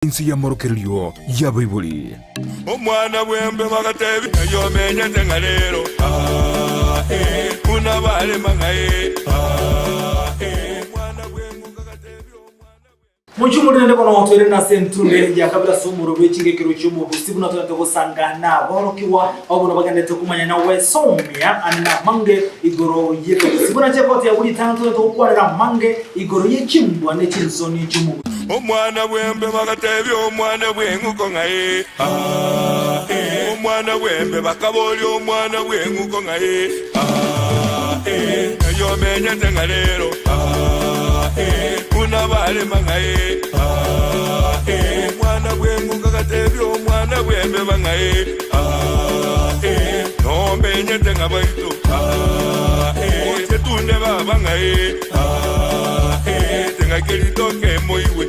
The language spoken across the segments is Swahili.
insi ya morokerio ya Bible. Omwana bwembe bagatebi yo menye tengalero kuna bale mangae mwana bwembe bagatebi Muchumuri ndeko na watu na sentunde ya kabila sumuru Ching'Igekero chumu busibuna tunataka kusangana borokiwa abo nabagande kumanya na we somya ana mange igoro yeto sibuna chekote ya buri tanto tukwarira mange igoro ye Chimbwa ne chinsoni chumu omwana bwembe bagatebi omwana bwenguko ngae omwana bwembe bakaboli omwana bwenguko ngae yo menye tengalero kuna bale mangae mwana bwenguko gatebi omwana bwembe bangae no menye tengabaito ochetunde baba ngae tengakelitoke moiwe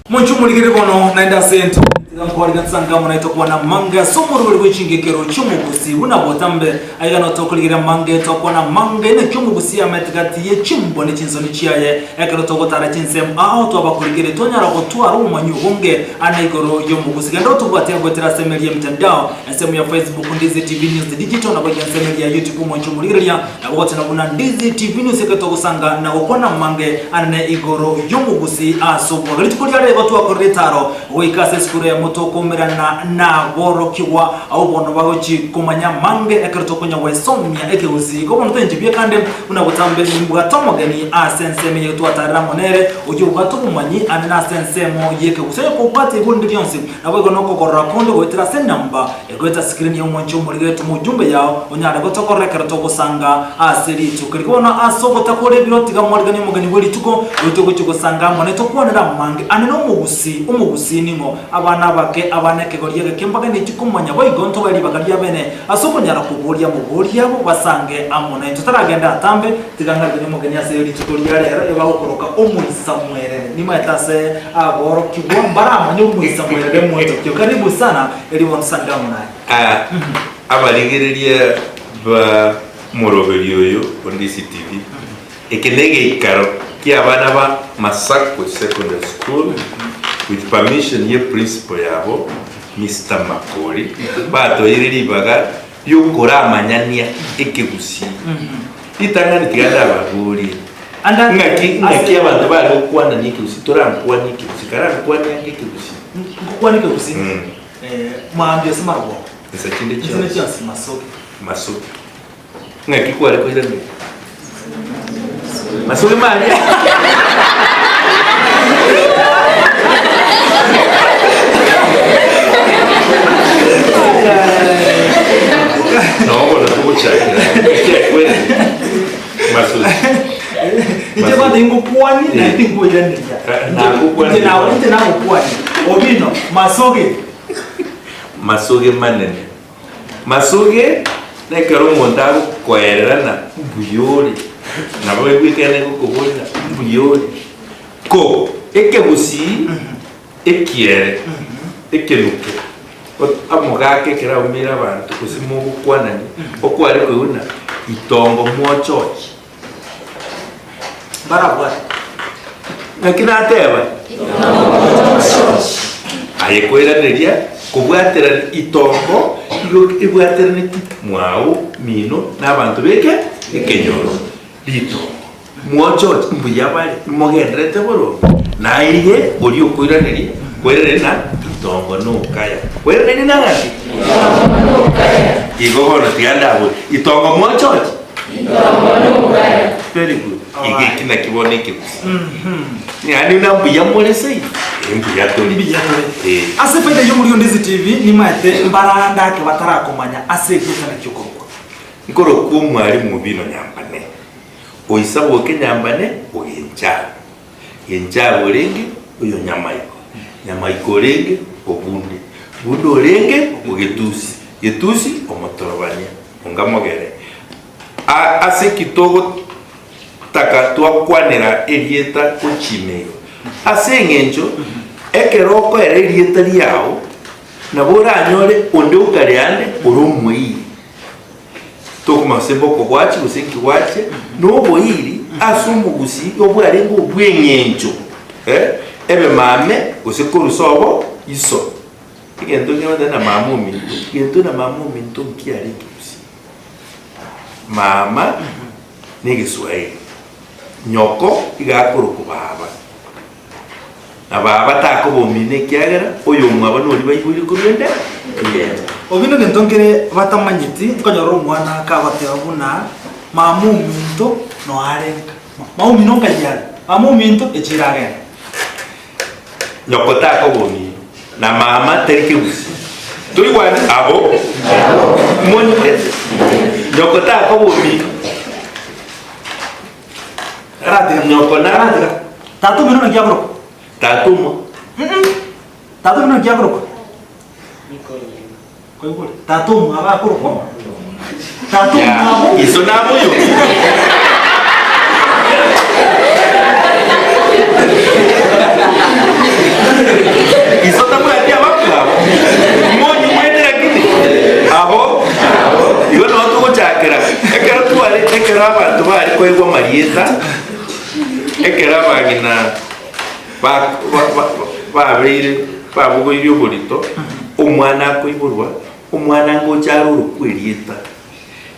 Muchumuri kirikono naenda sento Kwa gatanga munaito kwa na manga somuru bwe Ching'Igekero chumu Gusii una botambe ayigano tokuligira mange tokwa na mange ne chumu Gusii ametigati ye Chimbwa ne chinsoni chiaye ekero tokotara chinsem aho to abakuligire tonyara ko twara umanyugonge anaigoro yo mu Gusii ndo tubate ngotera semeli ya mtandao semu ya Facebook Ndizi TV News Digital na bajya semeli ya YouTube muchumuligira na wote na kuna Ndizi TV News eketo kusanga na okona mange ane igoro yo mu Gusii asobwa galitukulia reba to akoretaro wikase skure ya tokomerana na borokiwa au bono bagochi kumanya mange ekerto kunya wesomya ekeuzi ko bono tenjibye kandi una butambe mbwa tomogeni asenseme yetu atarira monere uju batumanyi anana sensemo yekeuzi ko pati bundi byonse nabo gonoko korakondo wetira senamba egweta screen yo moncho muri getu mujumbe yao onyara gotokora kerto kusanga aseri tukirikona asoko takore birotika morgani mogani buri tuko utugo cyugusanga moneto kubonera mange aneno mu Gusii ningo abana abaneke goriye kembaga ni tikumanya boigonto bali bagalia bene asoko nyara kuburia muburia bo basange amona tutaragenda atambe tigangari ni mugeni aseri tukoria rero ebakoroka omwisa mwerere ni matase aboro kibwa barama ni omwisa mwerere mweto kyo karibu sana eli wonsanga muna abaligereria ba moroberio yo Ndizi TV Ching'Igekero kia abana ba Masako Secondary School with permission ye principal yabo Mr. Makori bato iriri baga yukora amanyania Gusii itanga nitiganda abaguri ngaki abantu bari okwana Gusii torankwa Gusii karankwa Gusii kwa Gusii maambia simarbo esa kinde cyo masoki ngaki kwari ko irani masoki mali no, la tuvo chakira. Masoki. Ijeba dingo kwani na dingo yandi. Na kwani. Obino masoki manene. Masoki na kero montago koerana buyori. Na bwe weekend ko kubona buyori. Ko Gusii ekiere ekeluke. Amugake kera umira abantu kusimugo kwanani okwari kwuna itongo mwochochi barabwa nakina teba aye kweraneria kubwatera itongo ibwatera niti mwao mino nabantu beke ekenyoro lito mwochochi mbuyabale mogendrete boro naiye uri okweraneria kwerena itongo no kaya kwerena nangati no kaya igogo no tiandabo itongo mwochochi itongo no kaya very good ige kina kiboneke yani nambuya molese imbuya to libiyatole asefede yo muri Ndizi TV ni mate mbaranda ke batarakomanya asekuta na cyokoko nkoro ko mwari mu bino nyambane oisabo ke nyambane yenja orenge uyo nyamaiko orenge obundi orenge ogetusi omotorobania ongamogere ase kitogo takatwa kwanera erieta kochimeo ase ngencho ekeroko era erieta liao nabora anyore onde ukariane oromwei tokuma semboko kwachi usenki kwache no boiri asumu Gusii obwarengo bwenyencho ebe mame usikuru sobo iso igento ngene na mamumi igento na mamumi ntonki ari Gusii mama ni Giswahili nyoko igakuru kubaba na baba tako bomine kyagera oyo mwaba noli bayibuli kurwende obino gentongere batamanyiti nkonyoro umwana kabatera buna mamuminto no arenga mamuminto kajyana mamuminto echirage nyoko tako bomine na mama terike Gusii tuli wana abo moni nyoko tako bomine rade nyoko na rade tatu mino na kyagro tatumo tatu mino kyagro tatu aba kuro tatu mabo iso nabo yo iso tamu ya dia bakla moni mwende lakini abo yo no to kuchakera ekero tuale ekero abantu bari koigwa marieta ekero bagina ba abire ba bugo ibyo burito umwana koiburwa umwana ngo cyaruru kwerieta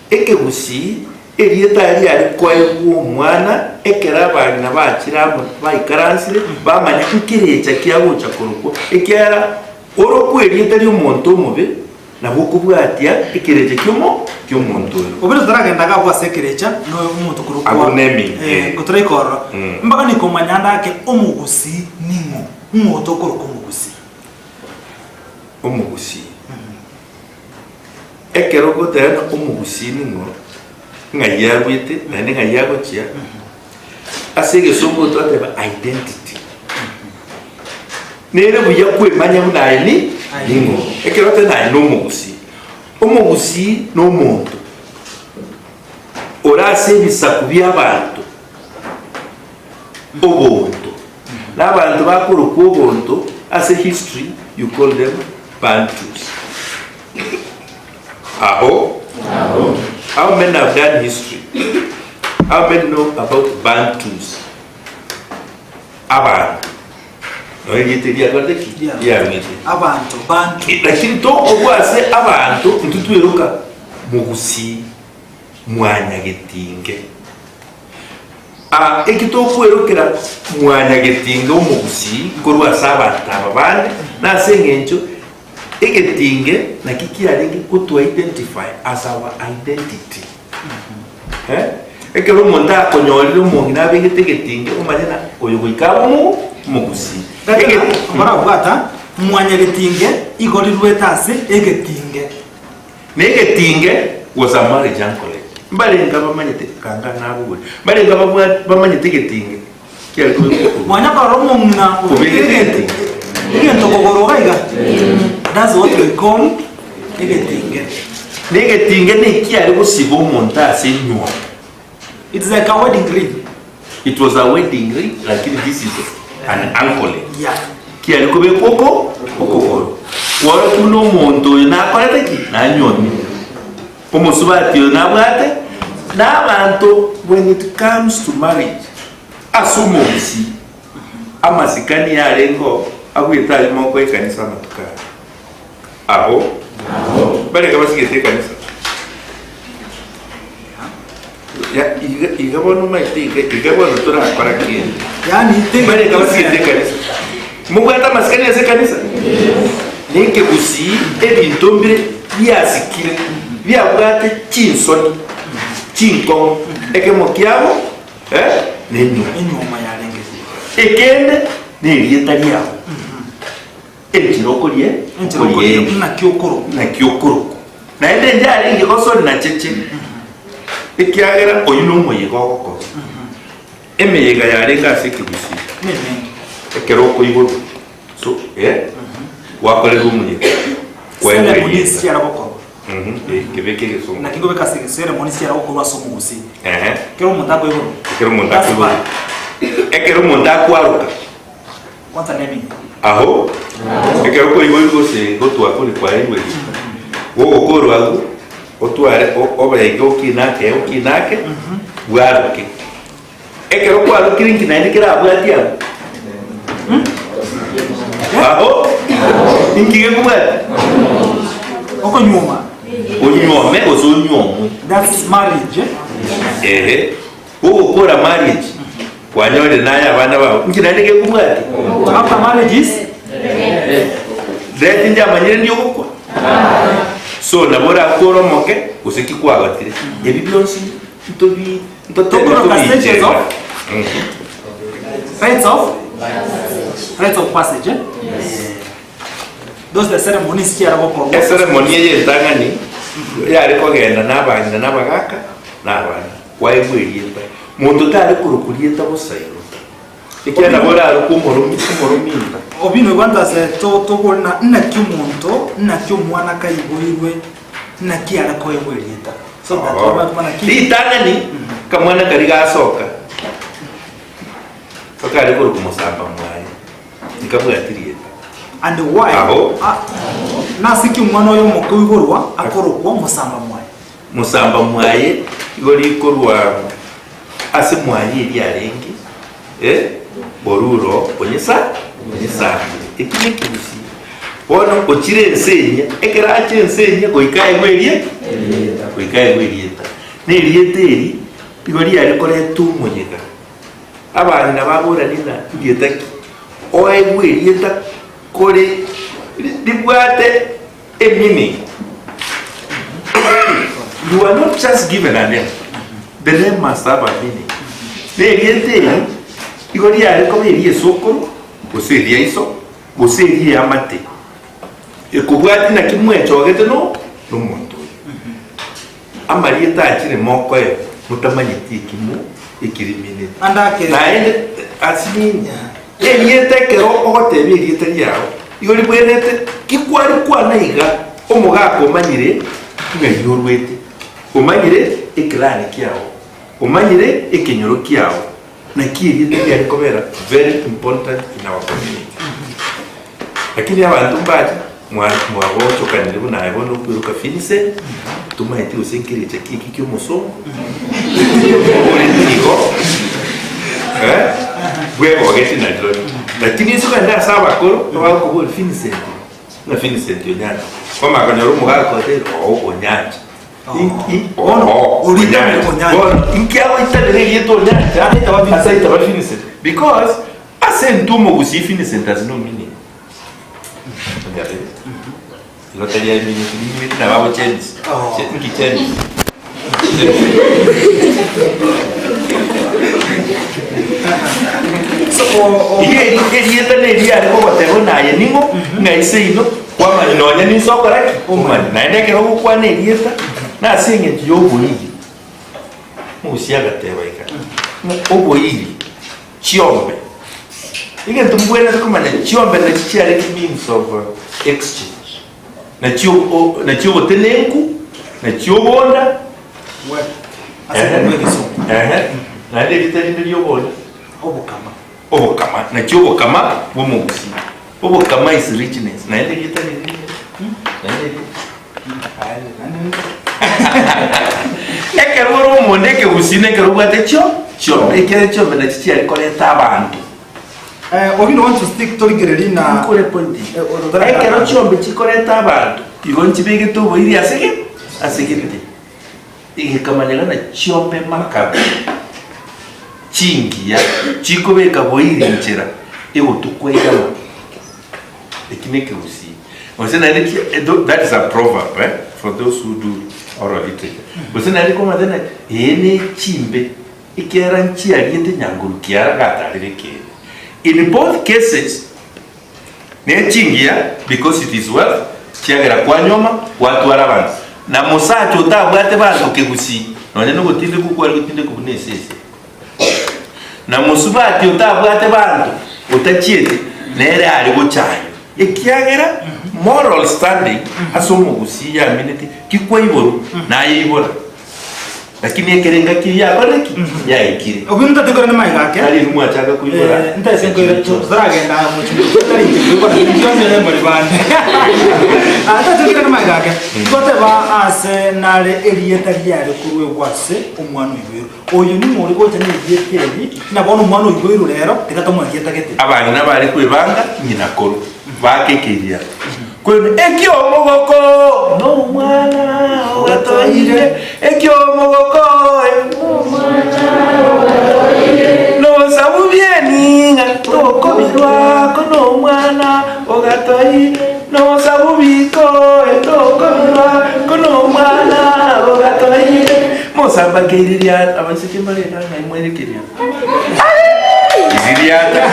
eke Gusii erieta yari ari koigwa umwana ekera bagina bakiramo bayikaransire bamanya kirecha kiyagocha kuruko ekera oro kwerieta ryo muntu mube nabo kubwatia ikirecha cy'umuntu obiro taragenda gabwa sekerecha no umuntu kuruko abunemi kutrikora mbaga ni komanyanda yake Gusii ningo umuntu kuruko Gusii Gusii ekero gotera Gusii ningo ngayagwite nane ngayagochia asige songo twateba identity nere buya kwemanya munayini ningo ekero tena no Gusii no muntu orase bisakubi abantu obonto n'abantu bakuru kubonto as a history you call them Bantus. How many have done history? How many know about Bantus? Abana. No yiteria goteki. Abantu Bantu. Lakini to obwase abantu ntutweruka Gusii mwanya getinge. Ekitokwerukira mwanya getinge Gusii korwa sabanta abandi na sengencho egetinge na kikiarenge kutu identify as our identity. Ekero monta konyolero mongina begetegetinge umanyana oyo goikabo Gusii. Mara bwata mwanya getinge igorirwe tase egetinge. Negetinge was a marriage uncle. Mbalenga bamanyete kanga nabo. Mbalenga bamanyete getinge. Kiali mwanya karomo mna ubegete. Igento kogorogaiga. That's what we call egetinge. Negetinge ne kiali gusibo monta asenyo. It's like a wedding ring. It was a wedding ring, lakini this is an uncle. Yeah. Kiali kube koko. Wala kuno monto na kwate ki na nyoni. Como subati na bwate na abantu when it comes to marriage asumo Gusii amasikani yarengo agwita alimo ko ikanisa matuka aho bale kabasigete kanisa ya igabona maitike igabona tura para kindi yani bale kabasigete kanisa mugwata masikani ya kanisa nike Gusii ebintombire byasikire byabwate chinsoni chinkon ekemokiabo nenyo inyuma yarenge ekende nerieta lyabo ekiroko na kyokoro na ende njaringi gosoni na cheche ekiagera oyu n'omuyiga ogokora emeyiga yarenga ase Gusii ekiroko iguru so wakorera omuyiga ceremonies yaraboko kebeke gesonga na kingo bekasi ceremonies yaraboko baso Gusii kero mutako iguru ekero monta kwaruka what's the name aho ekero ko iguru se gotwa kuri kwa iwe wo goro agu otware obege okinake bwaruke ekero kwa rukiringi na ndikira abwatia Ingige kubwata. Oko nyuma. Unyome ozonyomu. That's marriage. Ukora marriage. Wanyore naye abana babo. Nkinandike kubwata. After marriage is Leti njamanyire ndiyo gukwa. So nabora akoromoke usiki kwagatire. Ebi byonsi ntobi stages of rites of passage. Those the ceremonies here are the ceremony ye tangani yari kogenda nabanga nabagaka nabana waibwirieta muntu tari kurukurieta busairo ikienda bora arukumurumi obino gwanda se to gona na kyumuntu na kyumwana kaibuirwe na kiara koibwirieta so that wabana tangani kamwana kari gasoka fakari kurukumusamba mwaye nikabwatirieta. And why? Na siki umwana yo mukubigurwa akorokwa musamba mwaye igori korwa ase mwaye iri arengi boruro onyesa ekine kibisi bona okire ensenya ekera akire ensenya goikaye gwerie nerieteri igori yari kore tu munyega abana nababura nina ndietaki oe gwerieta kore dibwate a meaning. You are not just given a name. The name must have a meaning. Neriete igori yari komerie soko goseria iso goseria amate ekubwati na kimwe chogete no muntu amarieta akire moko e mutamanyiti kimu ikirimine andake na ende asiminya yete kero ogotebe yete yawo igori bwenete kikwari kwana iga omugako manyire ngayurwete umanyire ikrani kiawo umanyire ikinyoro kiawo na kiri yete yari kobera very important in our community lakini abantu mbaje mwabo chokanire buna yabona kwiruka finise tumaiti usinkiri cheki kyomuso uri ndigo Wewe ogeti na drone. Lakini hizo kanda saba koro wao ko Vincent. Na Vincent yonyana. Kama kana rumu gako hotel onyanja. Uri ndani onyanja. Inkiawa itadere yeto nyanja. Asa itawa Vincent. Because asentumo Gusii Vincent has no meaning. Ngabe. Loteria mini na babo change. Niki change. So yeta ne ya ko batero na ye ningo ngaise ino kwa manyonya ni soko raki umani na ndeke ro kwa ne yeta na singe yo boyi musia gatewa ika oboyi chiombe ige tumbwena ko mane chiombe na chiare means of exchange na chio tenenku na chio bonda na ndeke tani yo bonda obokama na chobo kama bomo Gusii obokama is richness na ile gita ni ekero mo ndeke Gusii ne kero bwate cho ekere cho na chichi ali koleta abantu obino want to stick to ligerina kore point ekero chombe chikoleta abantu igonchi bege to boiri asekete ige kamanyana na chombe makabe chingia chikobeka boiri nchera ego tukweira ekineke Gusii osena that is a proverb for those who do oral literature osena ile koma dena ene chimbe ikera nchi aliende nyanguru kiara gatareke in both cases ne chingia because it is wealth chiagera kwa nyoma watu arabanza na musacho tabwate bantu ke Gusii none no gutinde kukwari gutinde kubunesese na musubati utabwate bantu utachiete nere ali gochayo ikiagera moral standing asomo Gusii ya minute kikwa iboro na ibora lakini ekerenga kiya bareki ya ikire obinta tekora na mai gake ali rumwa chaka kuibora ntasengo zragenda mu chingo tari ngikwa ndiyone ne muri bande ata tekora na mai gake kote ba ase nare elieta yari kurwe gwase umwana uyibiru oyo ni muri gote ne yeteri na bono umwana uyibiru rero tikatomwa yetagete abana nabari kwibanga nyina koro bakekeria kwene ekyomogoko no mwana ogatoire ekyomogoko no sabubieni toko birwako no mwana ogatoire no sabubiko toko birwako no mwana ogatoire mosamba keiriria abasike marena ngaimwerekeria iziriata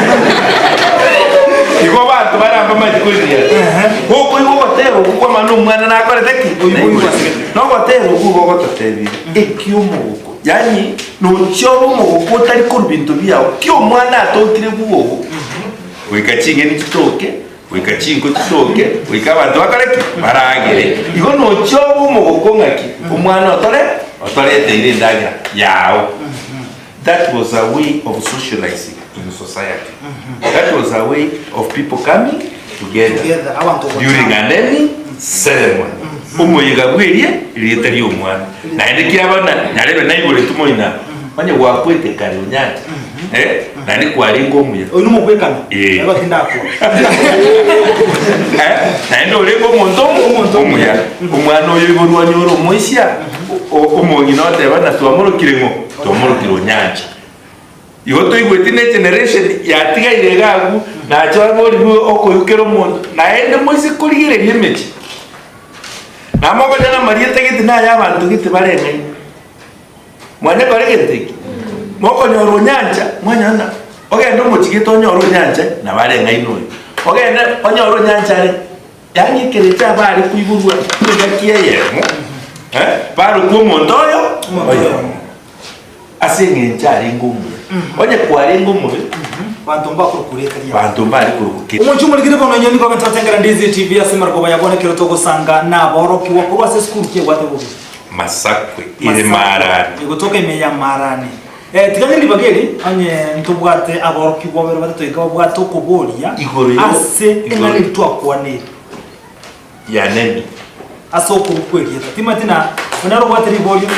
iko bantu baramba majikuria huko iko gotero kuko manu mwana na kore teki no gotero kuko gototebi ekyomogoko yani no chobo mogoko tari kurbintu biao kyo mwana atokire bugo wikachinge ni kitoke wikachingo kitoke wikabantu bakareki baragere iko no chobo mogoko ngaki umwana otorete ile ndaga yao. That was a way of socializing in society. That was a way of people coming together during a naming ceremony. Umuyiga bwirie irietari umwana. Na ndikira abana narebe nayibore tumoina. Manye wakwete kare unyanja. Na ndi kwaringo umuya. Oyu mukwekana. Abakindako. Na ndo lengo mondomo umuya. Umwana oyo ibonwa nyoro moishya. Umonyi note bana tuamurukire ngo tuamurukire nyanja. Igo toigwete ne generation yatiga iregagu na cyangwa ribu okoyukero muntu na ende muzi kurigire nyemeje. Na mogo jana mariye tegete na yabantu gite barenga. Mwane baregete. Moko nyoro nyanja mwanyana. Ogenda mukigito nyoro nyanja na barenga ino. Ogenda onyoro nyanja re. Yani kereta bari kuiburwa kugakiye baro kumondoyo asinge njari ngumu oje kwari ngumu bantu mbakuru kurekariya bantu mbari kurukira umuchumu ligire bono nyoni kwa ntotengera Ndizi TV asimara ko bayabone kero to gusanga naboroki wakurwa se school kiye gwate bubi masakwe ile marani igotoka imeya marani tiganye libageri anye ntubwate aboroki bobero batatu ikabwate okubolia ase engani twakwane ya neni asoko kwegeta timatina onaro wateri bolio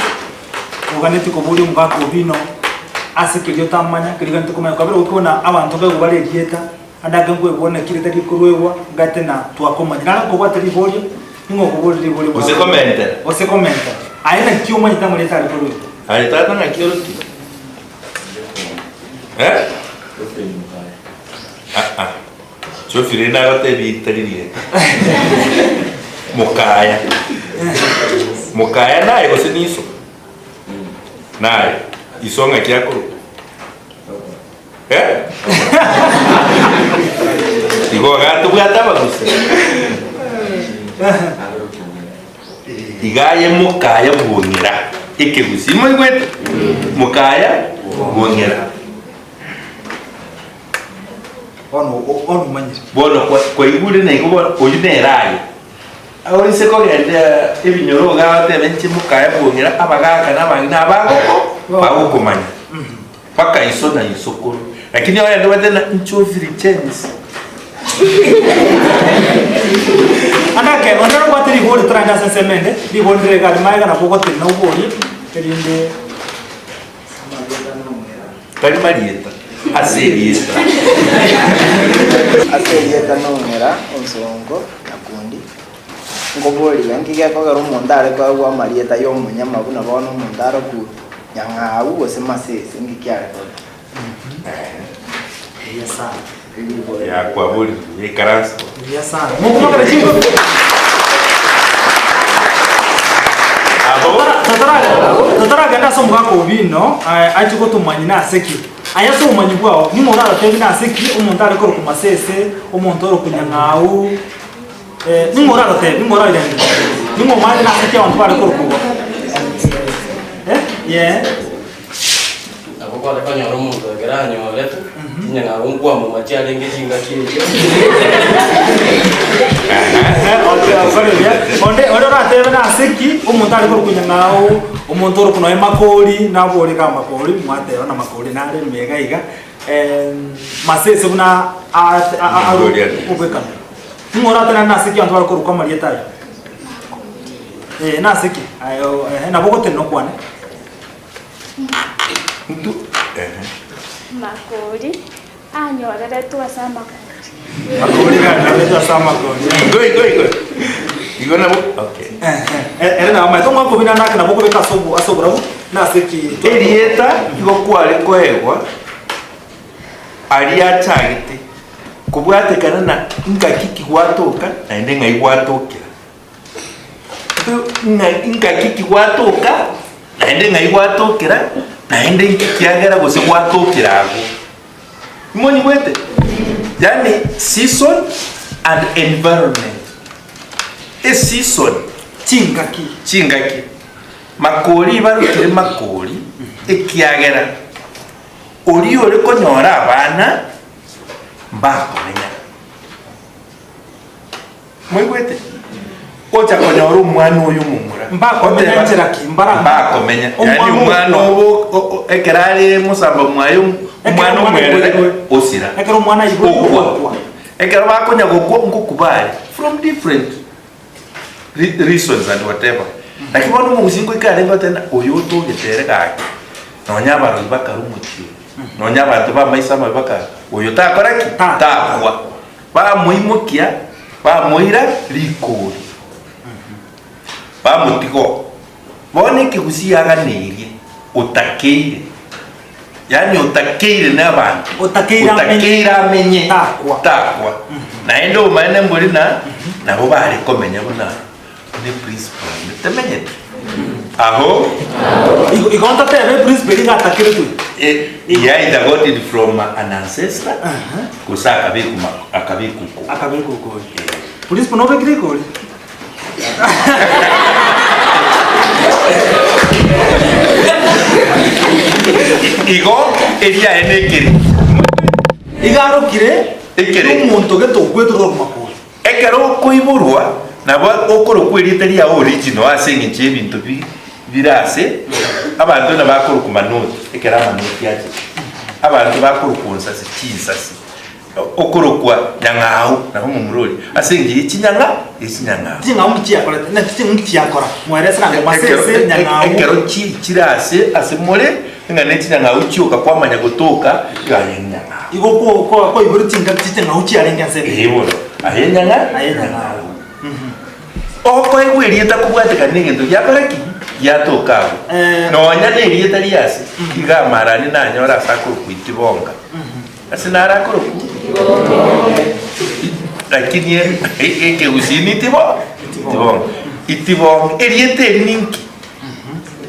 uganeti ko bolio mbako bino asikiryo tamanya kirigante kuma kabere ukibona abantu bego baregyeta adaga ngwe bone kirita kikurwewa gatena twakomanya ko wateri bolio ningo ko bolio ose commenter aina kiuma itamuleta alikurwe ali tata na kiyo chofire na gote bitaririe mukaya naye gose niso naye isonga kyako igo gato bwataba guse igaye mukaya bwongera ikebusimo igwete mukaya bwongera ono manyiri bono kwa igure na igo oyuneraye ahora se kogenda ebinyoro gate benche mukaya bwongera abagaka nabangi nabagoko bagukomanya paka isona isokoro lakini wale ndio tena nchofiri change anake ondero kwatiri boli tranga sensemende di bondre ga maiga na pokote na uboli kerinde kali marieta aserieta nongera onsongo nakundi ngoboli yangiga ko garo mondare kwa wa marieta yo munyama buna bono mondaro ku nyangau gose masese ngikyare ko yesa ya kwa boli ikaransa yesa muko kare chingo tatara ganda so mwako bino achiko tumanyina seki ayaso umanyi bwao ni mona ratebina seki umuntare ko ku masese umuntoro kunyangau ni mona rote ni mona ile ni mo mali na seki abantu bare ko ku yeah aboko ale kanya romu to geranyo letu nyanga ungwa mu machale ngeshinga kiyo onde ratebe na seki umuntare ko kunyangau umuntoro kuno emakoli nabore ka makoli mwatero na makoli nare megaiga masese buna ubeka ngora tena nasiki antu bariko ruko marieta nasiki ayo na boko teno kwane makoli anyorere twasa makoli Makoli kana leta sama makoli. Go. Igona okay. Era ama to mwako bina naka na boko beka asobora na seki. Elieta igo kwale kwegwa. Ali atagite. Kubwate kana na ngakiki gwatoka na ende ngai gwatokera. Ngakiki gwatoka na ende ngai gwatokera na ende kiagera gose gwatokera ago. Moni mwete. Yani season and environment. A season chingaki. Makoli barukire makoli ekiagera. Oli ole konyora abana mbakomenya. Mwigwete. Ocha konyora umwana uyu mumura. Mbakomenya njeraki mbakomenya. Yani umwana obo ekerale musamba mwayo umwana umwere osira. Ekero umwana ibo. Ekero bakonya ngokubali from different reasons and whatever. Lakini wano muzingo ikarenga tena oyo to getere kake. Nonya baro bakarumutio. Nonya bantu ba maisa mabaka oyo takoraki takwa. Ba muimokia ba muira likori. Ba mutiko. Bone kigusi yaganirie utakeire. Yani utakeire n'abantu. Utakeira amenye takwa. Na endo umane mburi na bo bari komenya bona. The principle temenye aho igonta tebe principle ngatakire tu yeah it got it from an ancestor kusaka akabiku principle no be griko igo eria enekiri igarukire umuntu geto kweturo makuru ekero kuiburwa nabo okoro kwiriteria original asengi chebintu birase abantu nabakoro kumanoti ekera manoti yaje abantu bakoro kunsa sikisasi okoro kwa nyangao nabo mumurori asengi ikinyanga tinga mukiya kora na tinga kora mweresa ngo masese nyangao ekero kirase asemore ngane kinyangao cyuka kwamanya gutoka yanyanga igo ko iburi tinga ukiya renga sebe iboro ayenyanga oko egwerieta kubwateka ningintu yakoraki yatokago nonya nerieta liasi igamarani nanyora sakuru kuitibonga asinara kuru lakini eke usini tibonga itibonga erieta ninki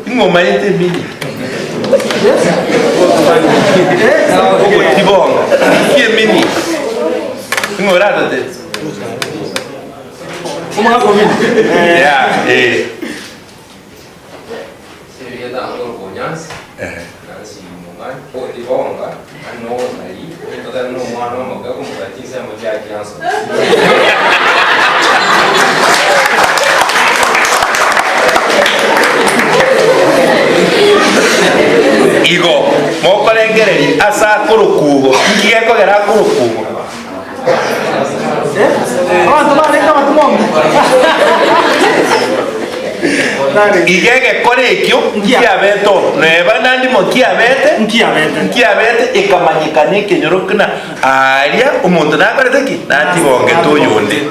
ngoma yete mini tibonga kie mini ngora dote como hago bien sería tanto coñas si mongan o tibonga no ahí entonces no humano mo que como que tinha mo já criança igo moko lengereri asa kurukugo ngiyeko gera kurukugo abantu barenga batumongi igege korekyo nkiabeto neba nandi mo nkiabete ikamanyikane kenyorokna aria umuntu nakoreteki nati bonge toyonde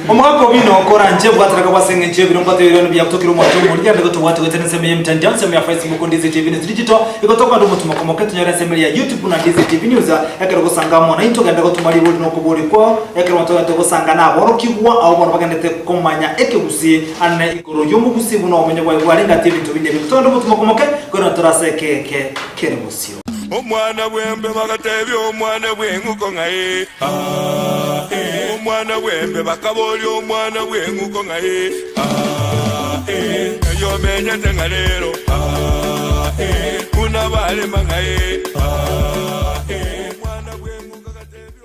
omwako bino okora nje bwatraga basenge nje bino mbato yero bya kutokira umwato muri yande goto watu wetene sema mtandao sema ya Facebook Ndizi TV News digital ikotoka ndo mutuma komoke tunyora sema ya YouTube na Ndizi TV News yakero gusanga mona into ganda gotumari buri no kuburi ko yakero matoga to gusanga nabo rokigwa aho bono bagandete komanya ekigusi ane igoro yomu gusi buno omenye bwa bwarenga TV to binde bitondo mutuma komoke kono turaseke kere musio omwana bwembe bagatebye omwana bwenguko ngaye omwana bwembe bakaboli omwana bwenguko ngaye eyo menyete ngalero kuna bale mangaye omwana bwenguko gatebye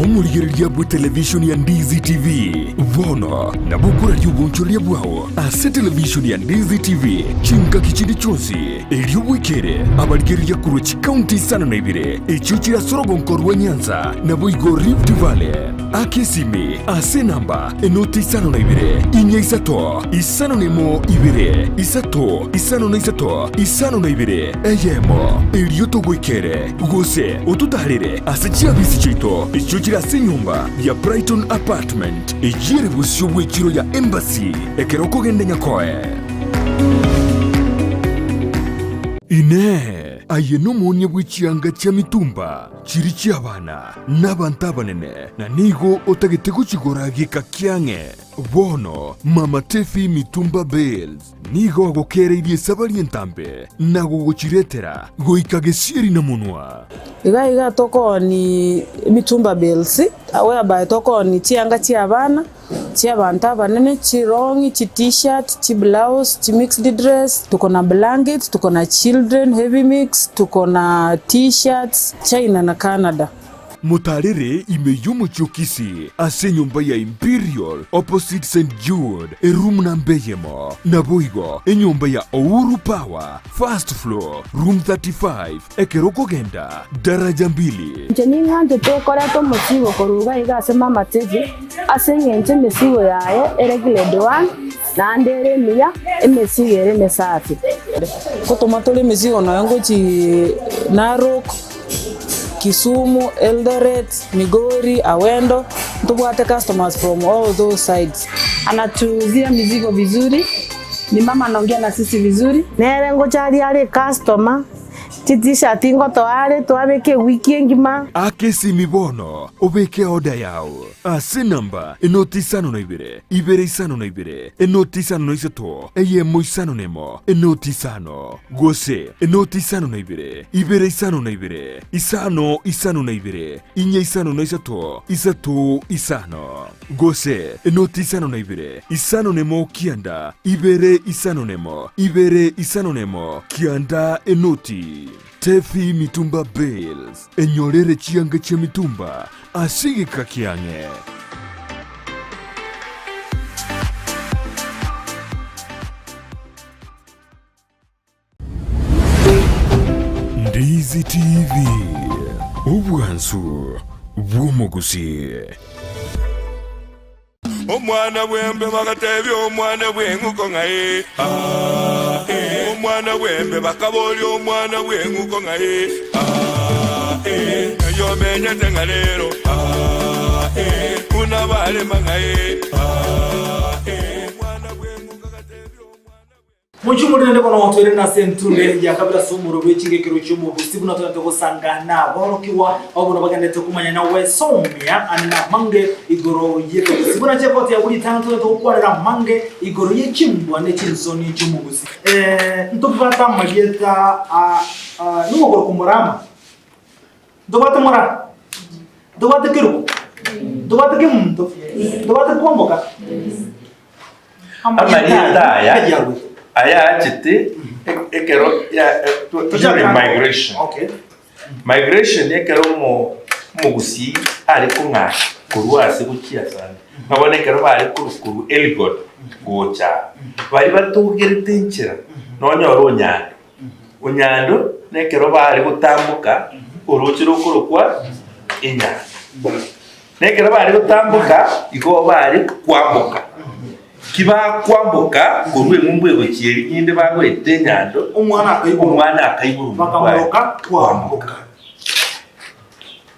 omurigereria bwa television ya Ndizi TV bono na bukura ry'ubunchoria bwao ase television ya Ndizi TV chinga kichindi chonsi eriobwekere abarigereria kuru County sana na ibire echuchira sorogonko rwa Nyanza na Boigo Rift Valley akesimi ase namba enoti sana na ibire inya isato isano nemo ibire isato isano na isato isano na ibire eyemo erioto gwekere gose otutarire ase chiabisi chito echuchira se nyumba ya Brighton Apartment ejire busyo bwekiro ya Embassy ekeroko gende nyakoe ine aye n'omuonia bw'ekianga kya mitumba kiri ky'abaana n'abantu abanene na nigo otagete kukigora gika kyang'e bono mama Tefi mitumba Bells nigo agokereirie esaba ry'entambe nago gokiretera goika gesieri na munwa iga tokoni mitumba Bells whereby tokoni chianga ky'abaana ky'abantu abanene chirongi t-shirt chi-blouse chi-mixed dress tuko na blanket tuko na children heavy mix tuko na t-shirts China na Canada mutarire imeyumu chokisi ase nyumba ya Imperial opposite St. Jude room nambeyemo na Boigo nyumba ya Ouru Power first floor room 35 ekeroko genda daraja 2 njeni ngante tokoreto musigo koruga igase mama Tefi ase ngenche mesigo yaye eregilede 1 na ndere miya emesigo ere mesafi kotoma tole mesigo na yango chi Narok Kisumu, Eldoret, Migori, Awendo, tubwate customers from all those sides. Anatuuzia mizigo vizuri, ni mama anaongea na sisi vizuri. Nere ngochari ale customer, t-shirt ngoto ale twabeke wiki ngima. Akesi mibono, obeke oda yao. Ase namba, enoti sano na ibere isano na ibere, enoti sano na isato, eyemo isano nemo, enoti sano. Gose, enoti sano na ibere isano na ibere, isano na ibere, inya isano na isato isano. Gose, enoti sano na ibere, isano nemo kianda, ibere isano nemo, kianda enoti. Tefi mitumba Bells, enyorere chianga cha mitumba, asige kakiange. Ndizi TV, ubwansu bw'omugusi. Omwana bwembe bagatebya omwana bw'enguko ngaye omwana bwembe bakaboli omwana bw'enguko ngaye eyo menyete nga lero unabalema ngaye omwana bw'enguko gatebya Muchumuri ndeko na watu na sentunde ya kabla sumuru Ching'Igekero chumu busibu na tunataka kusangana borokiwa au na bagande tukumanya na wesomya ana mange igoro yeto busibu na chepoti ya buli tanto tunataka na mange igoro ye Chimbwa ne chinsoni chumu busi ntupata mageta nuko kwa kumurama ndobata mura ndobata kiruko ndobata kimuntu ndobata kwamboka amageta ya aya achite ekero ya migration. Okay. Migration ekero mu Gusii ari kunga kuruase gukia sana. Babone ekero bari kuru Elgon gocha. Bari batugirite nchira. Nonyoro nyando. Unyando nekero bari gutambuka uruchiro kurukwa inya. Nekero bari gutambuka igo bari kwambuka. Kiba kwambuka kurwe mumbwe gokieri inde bagwete nyando umwana akayiburu bakamuroka kwambuka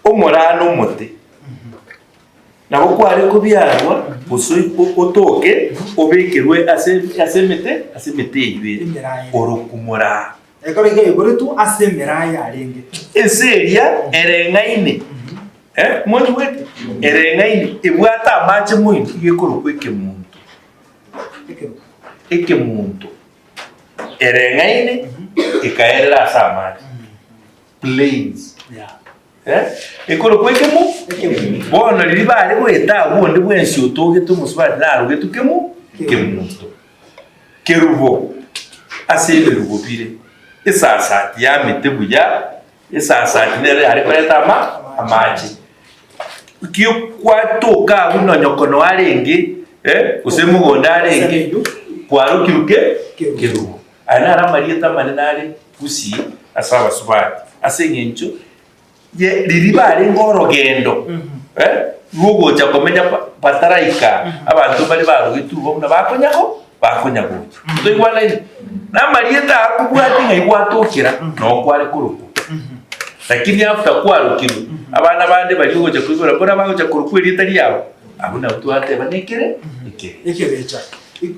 umurano muti nabo kwari kubyarwa busoyi otoke obekerwe asemete ibiri orokumura ekarege igore tu asemera yarenge eseria erengaine moni wete erengaine ibwata amache muito yekorokwe muntu eke muntu erengaine ikaerera samaki plains ekoro kweke mu bono libale kweta ubundi bwensi utoge tumusubali naro getukemu kemuntu kerubo asebe rubopire esasati ya mitebuya esasati nere ari kweta amaji kio kwatoka uno nyokono arenge usemu gonda arenge kwaro kiruke kiru ana ramarieta manenare Gusii asaba subati asengencho ye ririba ari ngorogendo rugo cha komenya pataraika abantu bali barugitubo na bakonyago to igwana na marieta akubwati ngaigwatokira no kware kuruko lakini after kwarukiru abana bande bali goje kwigora bora bagoje kurukwiri tari yabo abuna utwate banekere ikirecha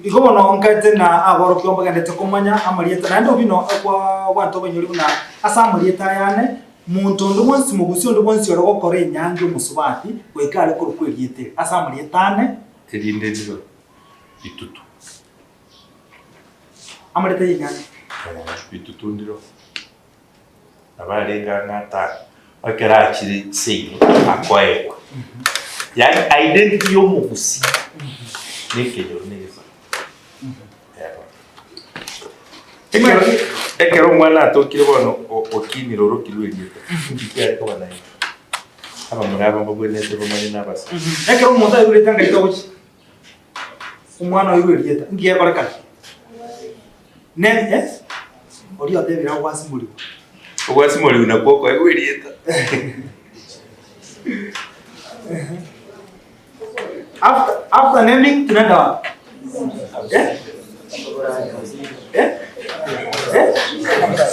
ikobono nkate na aboro kyomba gandete kumanya amarieta nando bino kwa bantu banyuri buna asa amarieta yane muntu ndo bonsi Mugusii ndo bonsi oro gokore nyange musubati wekale kurukwiriete asa amarieta ne erinde ndiro bitutu amarieta yanyane bitutu ndiro abarenga ngata bakerakire sei akwaekwa ya identity yo Mugusii nekeyo neza ekero mwana atokire bono okiniro rokirwerieta ikiyari ko banaye aba muraba mbogwene bomani nabasa ekero umuntu ayureta ngaito buki umwana ayurerieta ngiye koreka ne ori atebira kwasimuri Wasimoli unakoko ayurerieta after naming tunaenda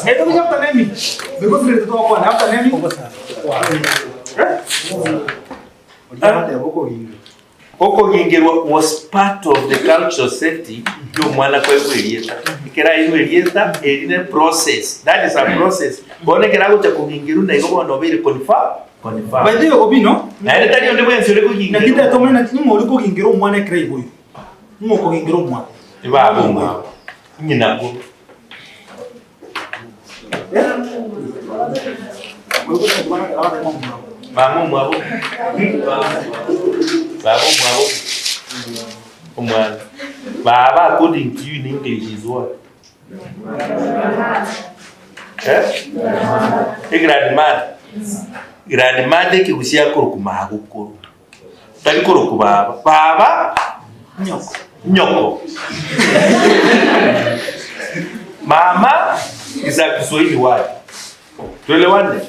Itu bisa after naming. Because kita tahu apa after naming. Oko Gingero was part of the cultural setting. You mwana kwa Elieta. Ikera Elieta in a process. That is a process. Bone kera go cha Gingero na iko no very confirm. By the way, obino. Na ile tari onde bwensi ole ko Gingero. Na kita to mena ni mo ko Gingero mwana krai boyo. Mo ko Gingero mwana. Iba mwa. Nyina ko. Mamu mwabo. Babu mwabo. Umwana. Baba according to you in English is what? Grandmother. Grandmother ki Gusii akoro kumagukuru. Tari koro kubaba. Baba nyoko. Mama is a Kiswahili word. Tuelewane?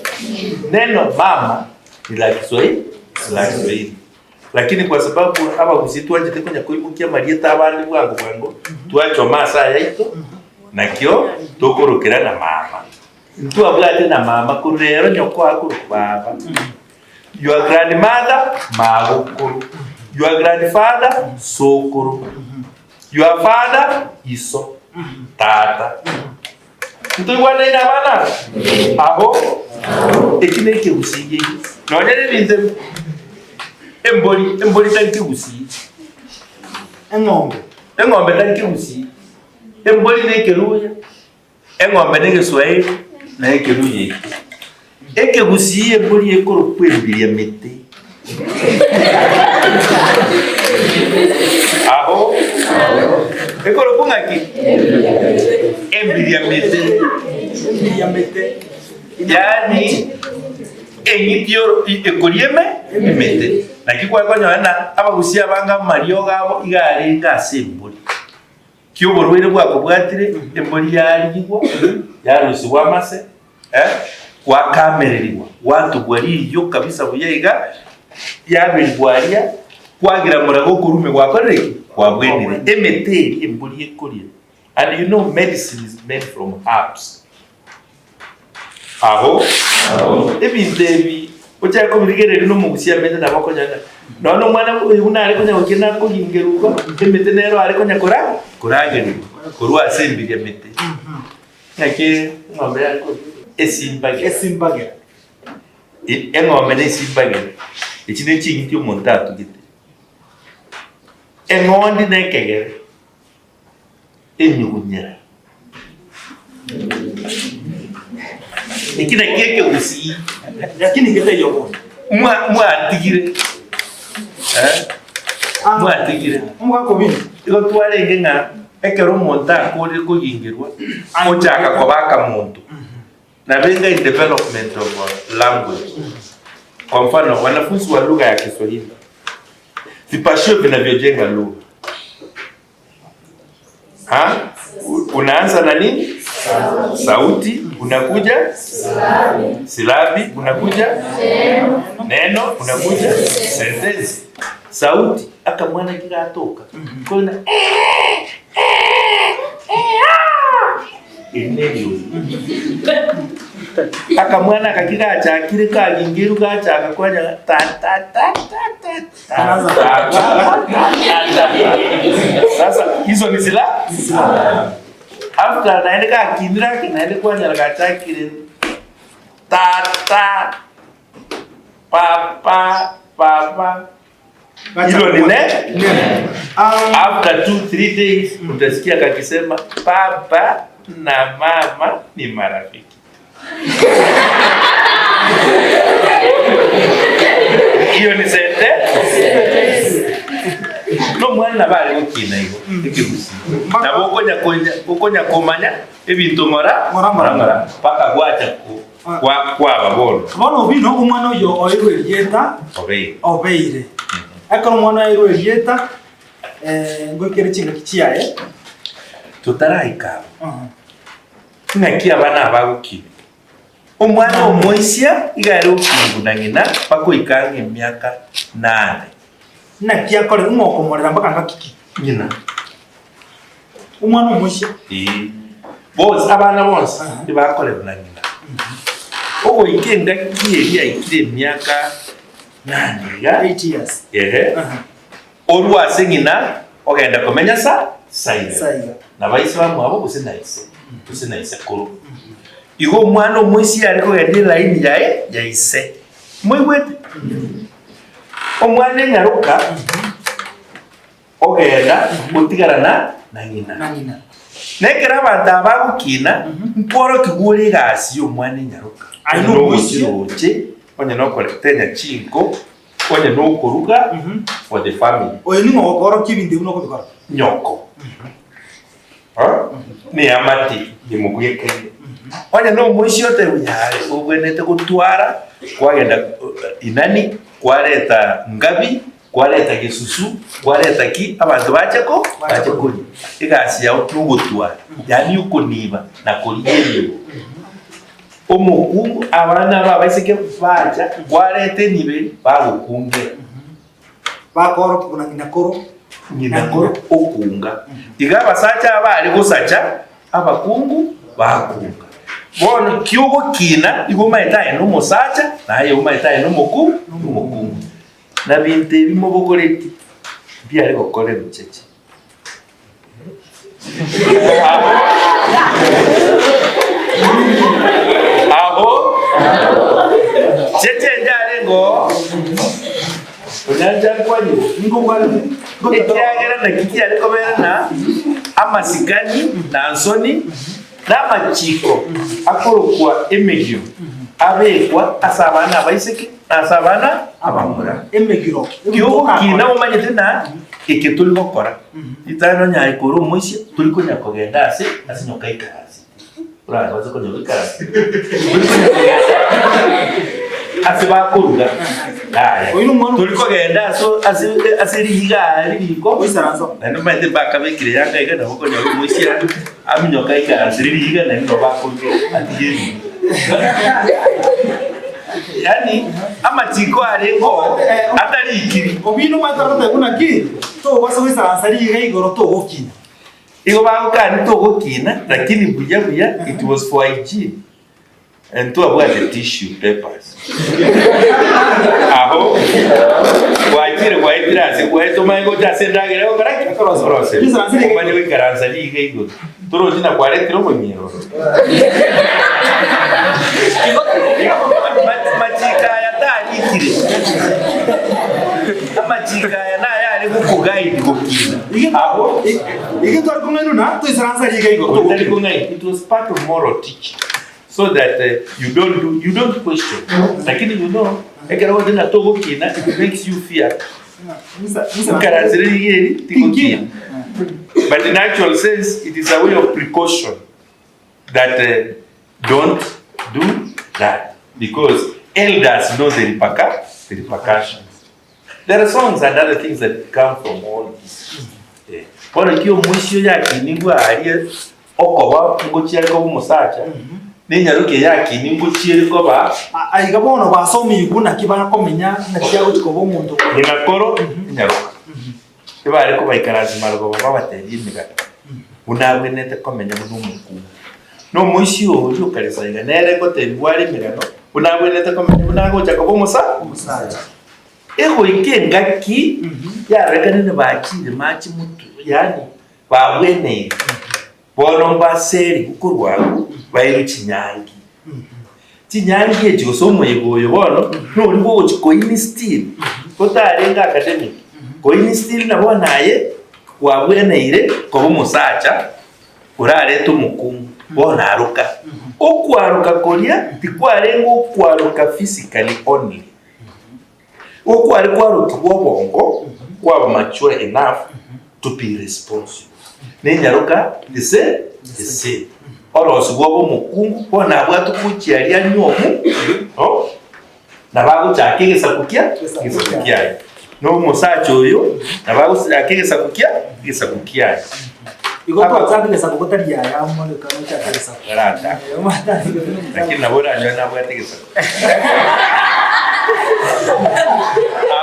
Neno mama ni la Kiswahili. Lakini kwa sababu aba Gusii tuanje tekonya kuibukia marieta abandi bwango tuacho masa yaito nakyo tokorokera na mama. Ntu abwate na mama kurero nyoko akuru baba. Your grandmother magukuru. Your grandfather sokuru. Your father iso tata. Ntu igwana ina bana aho ekineke Gusii nonyere binze emboli tanki Gusii engombe tanki Gusii emboli nekeruya engombe negeswahili na ekeruye eke Gusii emboli ekoro kwembiria mete aho ekoro kungaki embiria mete yani engitio ekorieme emete nakikwa konyana aba Gusii abanga mario gabo igari ngasembuli kyoborwere bwako bwatire emboli yarigwa yarusibwa mase kwa kamereriwa watu bwari yo kabisa buyiga yabirwaria kwagira murago kurume gwakoreki kwa bwenire emeteri embuli ekorie. And you know medicine is made from herbs. Aho ebindebi ocha ko birigere no Mugusii amende na bakonyana no mwana una ari konya okina ko Gingeruka emete nero ari konya kurageni kurwa asembi ya mete yake ngombe yako esimbage engombe esimbage ikine chingi cyo montatu gite engondi nekegere enyugunyera ikina keke Gusii lakini kete yobo mwatigire mwatigire umwako bini iko twarenge nga ekero monta kuri ko Gingerwa ochaka ko baka muntu na benga in development of language Kwa mfano, wanafunzi wa lugha ya Kiswahili, vipashio vinavyojenga lugha. Unaanza na nini? Sauti, unakuja silabi, unakuja neno, unakuja sentensi. Sauti akamwana kigatoka kona akamwana kakigacha kire kagingiru gacha akakwanya ta ta ta ta. Sasa hizo ni silabi. After naenda kakindira kinaenda kwanya gacha kire ta ta papa papa. Hilo ni after 2-3 days utasikia kakisema baba na mama ni marafiki. Hiyo ni sentence. No mwana bali ukina hiyo. Ikigusi. Na ukonya komanya ebintu ngora paka gwacha kwa babolo. Bono bino umwana oyo oyirwerieta obeire. Akoro mwana oyirwerieta ngokere chinga kichiaye tutaraika. Ngakia bana bagukine. Omwana omoisia igare ukingu na ngina pako ikange miaka 8. Nakia kore umoko morera mpaka ngakiki. Ngina. Umwana omoisia. Boss abana boss ibakore na ngina. Ogo ikenga kiyeria ikire miaka 8 years. Olwa sengina ogenda komenya saiga. Na baisi bamu abo kusinaise kuru. Igo mwana omwisi ariko gende line ya ise. Mwigwete. Omwana nyaruka ogenda gutigarana na ngina. Nekera abantu abagukina mporo kiguri gasi omwana nyaruka. Aino mwisi oche onye no koletenya chinko onye no kuruga for the family. Oyo ni ngokoro kibindi uno kudukara. Nyoko. Ni amati ni mugweke. Onye no mwisi yote unyare ubwenete gutwara kwagenda inani kwareta ngabi kwareta gisusu kwareta ki abantu bacheko igasi yao n'ugutwara yani uko niba na kuriyeyo omukungu abana babaiseke bacha kwarete nibe bagukunge bakoro kibuna nyinakoro okunga igaba sacha abali gusacha abakungu bakunga bono kiugo kina igoma itaye no musacha naye uma itaye no mukungu na binte bimo bokoreti byari gokore rucece abo cece njare ngo unyanja kwani ngo kwani ekyagera na kiki ariko bena amasigani na ansoni n'amachiko akorokwa emegiro abekwa asabana abaiseke asabana abamura emegiro kiugo kina umanyete na eke tuli gukora itano nya ikuru muisi tuli kunya kogenda ase asinyoka ikasi ura bazo kunya ikasi asiba kuruga daya tuli kogenda so asiri higari biko isaranzo nando mende bakabekire yanga igana kunya muisi aminyoka ikasi riri higana ndo bakuruga atiyeni yani amachiko arengo atari ikiri obino matarata kuna ki to basa wisansari igoro to gokina igo bagukani to gokina lakini buya it was for hygiene and to avoid the tissue papers aho waitira se kwaito mango jasendagere okaraki process manje wikaranzali igego toro jina kwaretiro monyero machika ya tani kire amachika ya na yale kukugaidi gokina abo igito kumenu na to isaranza igego to kungai it was part of moral teaching so that you don't question lakini you know ekera wote na to gokina it makes you fear but in actual sense it is a way of precaution that don't do that because elders know the repercussions. There are songs and other things that come from all this. Kwa hiyo mwisho yake ni gwarie okoba ngochire ko musacha ni nyaruke yake ni ngochire ko ba aiga bono basomi ibuna kibana komenya na cyago tikobo mundu ni nakoro nyaruka ibare ko baikarazi margo babateri imigata unabwenete komenya n'umuku no mwisho yo kalisa iga nere ko tebware imigano unabwenete komenya unagocha ko musacha ego ikengaki yarekane ne bakire machi mutu yani babwene bono mbaseri kukurwago bairu Chinyangi Chinyangi ejo somo yegoyo bono no libo chikoini still kotarenga academic koini still nabo naye wabweneire ko musacha urareta umukungu bona aruka okwaruka koria tikwarengo kwaruka physically only okwari kwaruka bobongo kwaba mature enough to be responsible. Nenyaruka the same. Orosi gobo mukungu bona bwatu kuchiaria nyomu. Oh. Na bagu chakigesa kukia. No musacho oyo na bagu chakigesa kukia. Igoko chakigesa kukotaria ya mole kano chakigesa. Rata. Lakini nabora nyona bwatigesa.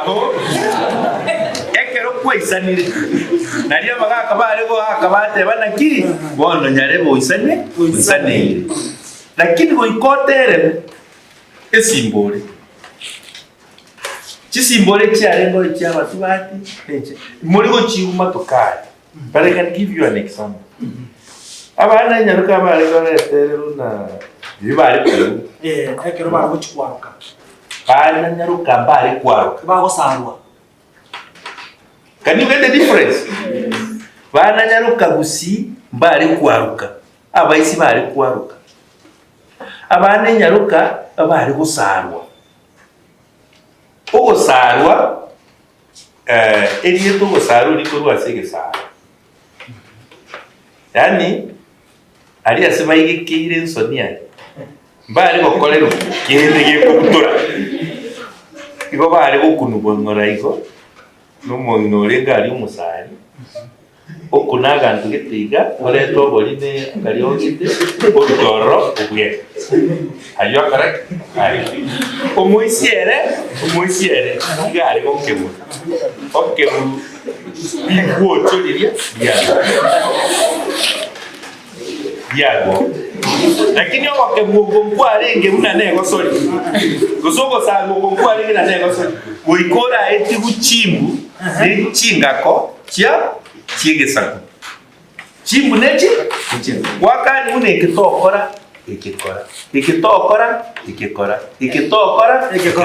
Abo. Ekero kwisanire. Naria magaka barego akabate banaki bono nyarebo isanire. Lakini go ikotere esimbole. Chisimbole cyarengo cy'abatu bati. Muri go chiuma tokari. But I can give you an example. Abana nyaruka barego retere una bibare ko. Ekero bago chikwaruka. Bana nyaruka bari kwaruka. Bago sarwa. Can you get the difference? Bana nyaruka Gusii bari kwaruka. Abaisi bari kwaruka. Abana nyaruka bari gusarwa. Ogosarwa eliyeto gosarwa liko rwasege sarwa. Yani ali asema igikire nsonia. Bari gokorero kihende gikutura. Igo bari gokunubonora igo. N'umuntu urenga ari umusari okunaga ntugetiga oreto boline kariongite orutoro ubwe ayo correct ari omuisiere ngari okemu bigo chodiria yago lakini okemu gomkware una nego sori gosoko sa gomkware na nego sori goikora eti buchimbu ni chingako chigesako chimbu nechi wakani une ikitokora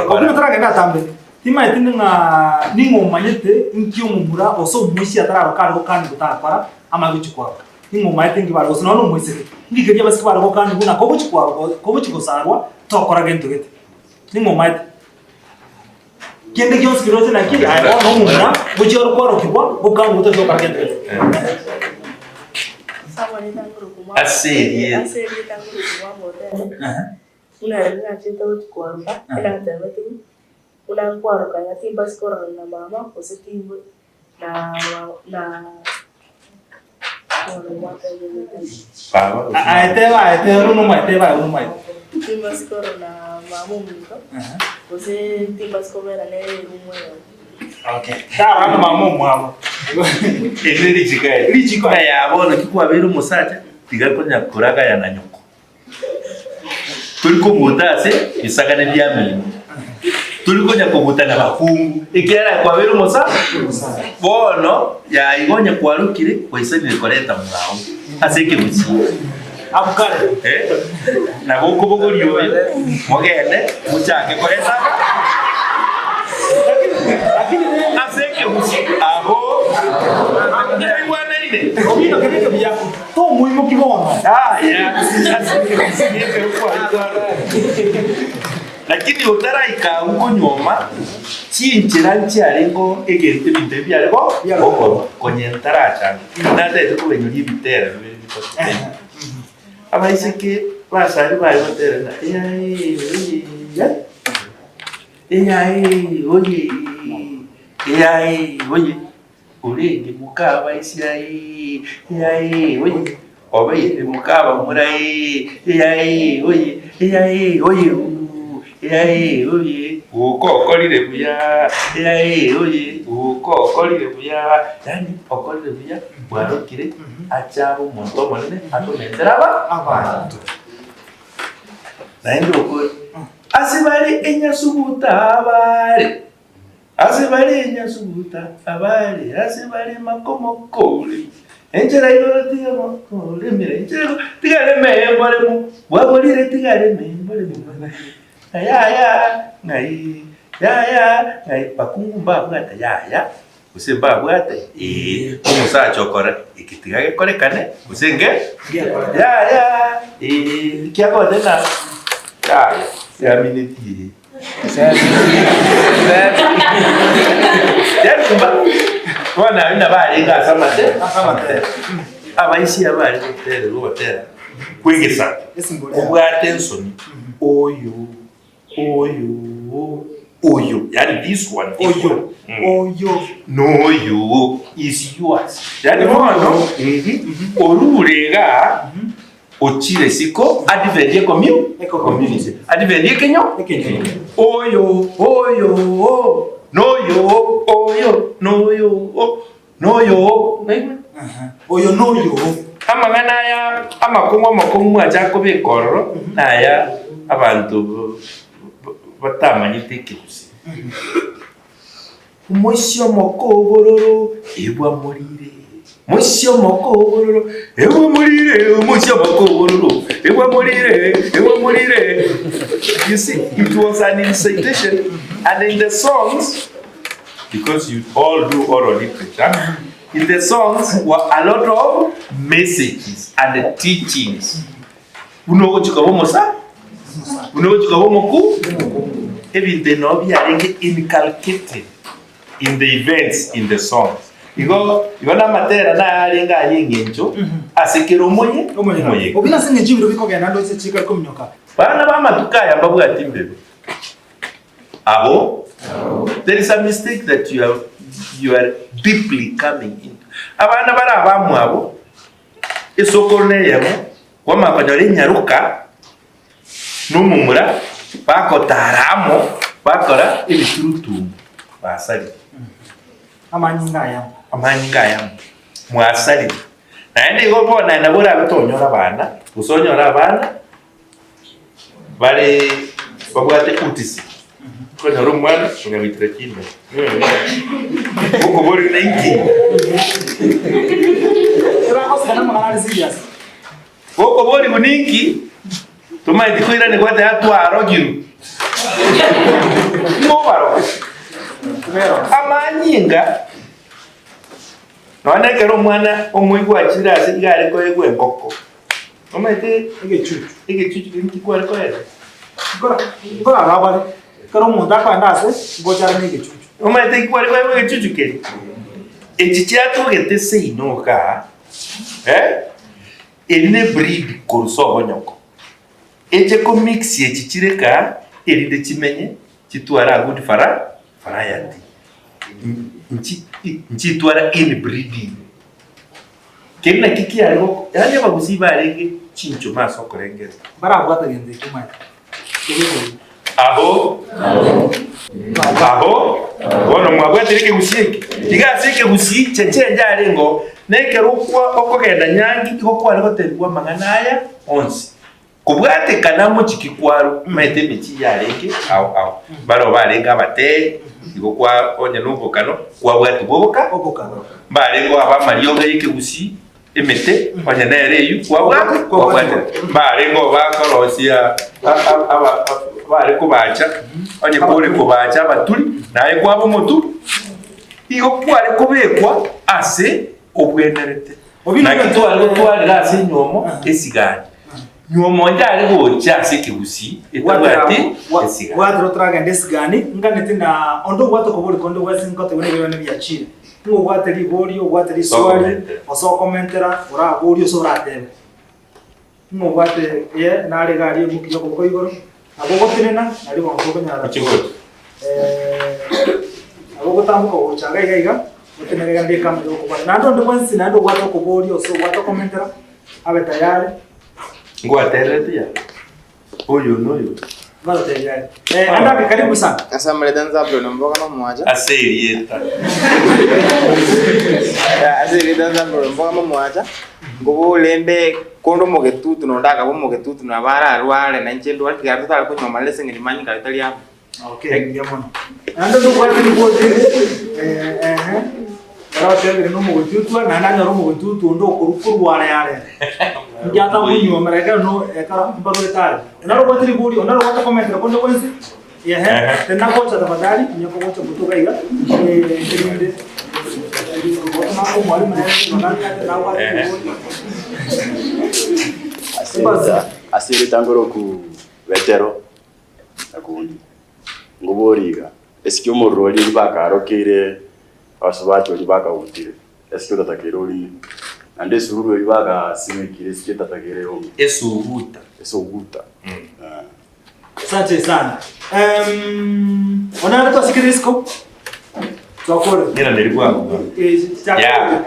Obino taragenda tambe tima etinga ningomanyete nkiumumura oso muishi atara karo kandi gutakora amaguchikwa ningomanyete ngibara oso no muisete ngigeria basikibara ko kandi guna ko buchikosarwa tokora gento gete ningomanyete kende gyonse kirote na kiri ayo no mumura bujoro kwaro kibwa bukangu utazo kagende aseri tanguru kumwa mote una cheta ukwaruka ila tabatu una kwaruka ya timba skora na mama positive na aeteba uno mai timba skora na mama mko ose timba skora na rumwe. Okay. Tara mama mama. Eri chika ya bona kikwa bero musacha tigakonya kuraga ya nanyoko. Tuliko mutase isagane bya mimi. Tuliko nya kubutana bakungu. Ikera kwa bero musacha bono ya igonya kwarukire kwa isani koreta murao. Aseke musi. Abukare. Na boko boko liyo mogende muchake koreta. Lakini aseke musi abo bwana ile obino kebeke bya to muimo kibona lakini utara ikauko nyoma chinchira ncharengo egente binde byarego boko konyentara cyane nade tubenyuri bitera abaiseke basari bari batera oye. Oye. Urenge mukaba isiai. Oye. Oye mukaba murai. Oye. Oye. Ukokolire buya. Oye. Ukokolire buya. Yani okolire buya. Bwarokire achabo umuntu omonene atonenderaba abantu. Naende okore. Asibali enyasubuta abale. Asibali enyasubuta abale. Asibali makomokole. Enjera igotiga makole. Mira enjera tigare membole mu. Wabolire tigare membole mu. Ya. Ngai. Ngai pakungumba bwata ya. Usemba bwata. Umusa chokora. Ikitigage korekane. Usenge. Ya. Kiako tena. Ya miniti. Wana ina bali nga samate. Abaisi abali hotel hotel. Kwegesa. Obwate nsoni. Oyo. Yani this one. Oyo. No you is yours. Yani mono. Orurega. Ochire siko adivendie community. Adivendie kenyo. Oyo. No yo. Oyo no yo. Amangana ya amakungu ajakobe kororo naya abantu batamanyite Gusii. Umosyo mokobororo ebwa murire. Musyo mokobororo ebwa murire. Musyo mokobororo ebwa murire. You see, it was an incitation, and in the songs, because you all do oral literature, in the songs were a lot of messages and teachings. Even the nobi are inculcated in the events in the songs. Igo na matera na alinga yengencho asekero moye. Obina singe jibiro biko gana ndo se chika komnyoka. Bana ba matukaya babu atimbe. Abo, there is a mistake that you are deeply coming into. Abana bara abamu abo isokone yamo kwa makanyore nyaruka numumura bakotaramo bakora ibiturutu basari. Amanyinga yamo mwasari. Naende gobona nabura bitonyora abana usonyora abana bale bagwate utisi. Kwenye rumwana ungamitra kimbe. Uko bori na inki. Uko bori uninki. Tuma ndikoira ni kwate hatu arogiru. Mbaro. Amanyinga. None kero mwana omwigwa chira asigare ko yegwe nkoko. Omete igechuchu ndikwa ko yere. Ngora abale. Karo umuntu akandase bochara n'igicucu. Umete ikwari kwa igicucu keri. Echichato gete seinoka. Ene breed kurso bonyoko. Eche ko mix echichireka eride chimenye chitwara good variety. Nchi twara inbreeding. Kena kiki ariko yani Gusii barenge chincho maso korengeza. Bara bwata genze kumaya. Aho. Wono mwagwatereke Gusii. Tigasike Gusii chenja arengo nekerukwa okogenda nyangi ikokwa ariko terwa manganaya onsi. Kubwate kanamo chikikwaru mete michi yarenge au. Baro barenga bate ikokwa onya nubokano kwa bwatu boboka. Barengo abamariyoga yike Gusii emete onya nereyu kwa bwatu. Barengo bakorosia bari kubacha onye kore kubacha baturi naye kwabo motu iyo kwari kubekwa ase obwenerete na kitu alotwali rasi nyomo esigani nyomo ndari gocha ase Gusii etwati esigani wadro traga ndesigani nganete na ondo wato kobori kondo wasinko te bone bene byachire ngo wateri borio wateri swali oso commentera ora borio sobrate ngo wate ye nare gari mukiyo ko igoro. Abo gotinena nari wango kanyara. abo gutambuka uchaga iga utenega ndi kama ndo kwa nando ndo kwansi nando watu kubori oso watu commentera abe tayari ngwatere tia oyo noyo vale tayari anda karibu sana Asa mledanza bro mboga no mwaja. aserieta Aseridanza bro mboga no mwaja. Ngobo lembe kondo mogetutu no ndaka bo mogetutu na bara arwale na nchendo wati gato tali ko nyoma lese ngini manyi ka itali hapo. Okay ngiamona ando ndo kwa ndi bote Rawa tebe no mogetutu na nanya ro mogetutu ndo kurukuru wale yale njata munyo mareka no eka mbaro tale naro kwa ndi bodi naro kwa comment kondo kwenzi tena kocha tafadhali nyoko kocha kutoka iga ndinde mako mwalimu asiri tangoro ku vetero akundi ngoboriga esikyo moroli bakarokire asubati oli bakawutire esikyo tatakiroli ande sururu oli bakasimikire esikyo tatakire yo esuguta asante sana ona ndo sikirisko twakora ngira ndirikwa ya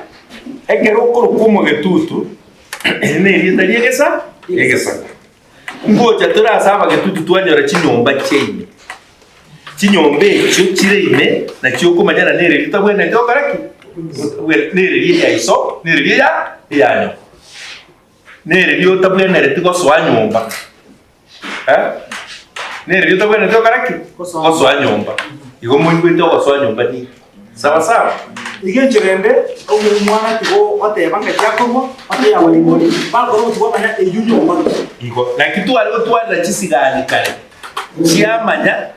ekero kurukumo getutu ne rienda riegesa ngoja turasaba getutu twanyora chinyomba chenye chinyombe cyo kireine na cyo kumanyana nere ritabwene ndo karaki nere riya iso nere riya yanyo nere riyo tabwene retiko swanyomba nere riyo tabwene ndo karaki swanyomba igo mwingwito kwa swanyomba ni sawa igenjirende umwana tigo watebanga cyakorwa ate abali bakoro tubona eyunyomba igo na kitu algo twanda chisigani kare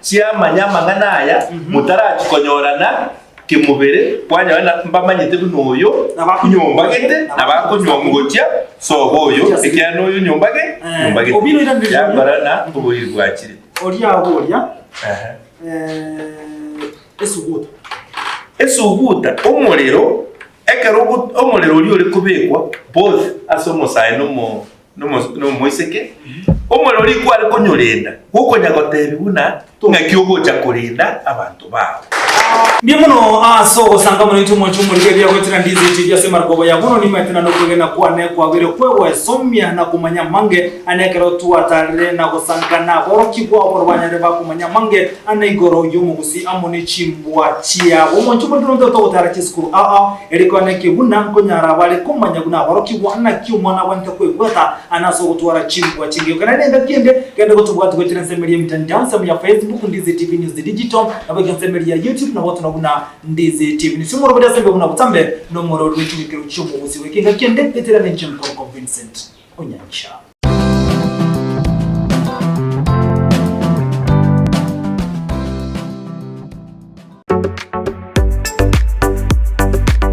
chiamanya manganaya mutara konyorana kimubere kwanya bana mbamanyite bunoyo nabakunyomba gete nabakunyomgocha so boyo ikyano yo nyomba gete obino irandije yabarana uburi bwakire oria esuguta omulero ekero omulero oli kubekwa both asomosaye no iseke omulero oli kwali konyolenda gukonya gotebi buna ngakyogo cha kulinda abantu babo Bimuno so sanga muri tumo muri bya kwetira Ndizi TV yasema rikobo ya muno ni matina no kugena kwa ne kwa bire kwewe somya na kumanya mange anekero tu atare na gusanga na boroki kwa borwanya ba kumanya mange anaigoro yumu Gusii amoni Chimbwa chia bo monchumo tuno to utara chiskuru eriko aneke buna nkonyara bale kumanya guna boroki kwa na kyumwana wante kwegwata anaso gutwara Chimbwa chinge kana nenga kende kende gutubwatu kwetira nsemeria mitandao ya Facebook Ndizi TV News Digital na bagensemeria YouTube na watu na Ndizi TV. Nisumuro bada sembe una butambe no moro Ching'Igekero Gusii wekinga kende petera nenche mko Vincent Onyancha.